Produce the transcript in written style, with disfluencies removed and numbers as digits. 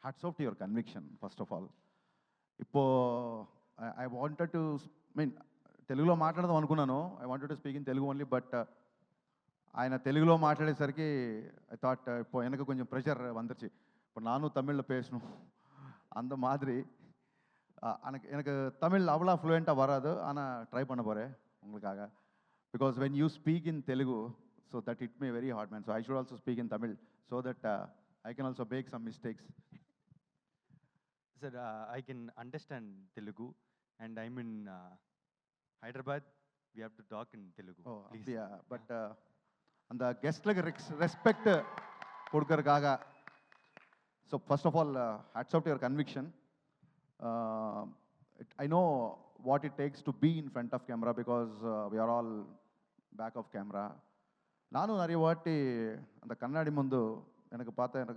Hats off to your conviction first of all. ఇప్పో I wanted to mean తెలుగులో మాట్లాడదాం అనుకున్నాను. I wanted to speak in Telugu only, but ఆయన తెలుగులో మాట్లాడేసరికి I thought இப்போ எனக்கு கொஞ்சம் ப்ரெஷர் வந்துருச்சு. இப்போ நானும் தமிழில் பேசணும் அந்த மாதிரி. எனக்கு தமிழ் அவ்வளோ ஃப்ளூயண்ட்டாக வராது, ஆனால் ட்ரை பண்ண போகிறேன் உங்களுக்காக. Because when you speak in Telugu, so that it may very hard man. So I should also speak in Tamil so that I can also make some mistakes. Sir, I can understand Telugu, and I'm in Hyderabad. We have to talk in Telugu. Oh, please. yeah, but அந்த கெஸ்ட்லுக்கு respect கொடுக்கறதுக்காக. So first of all hats off to your conviction. I know what it takes to be in front of camera because we are all back of camera. நானும் நிறைய வாட்டி அந்த கண்ணாடி ముందు எனக்கு பார்த்தா எனக்கு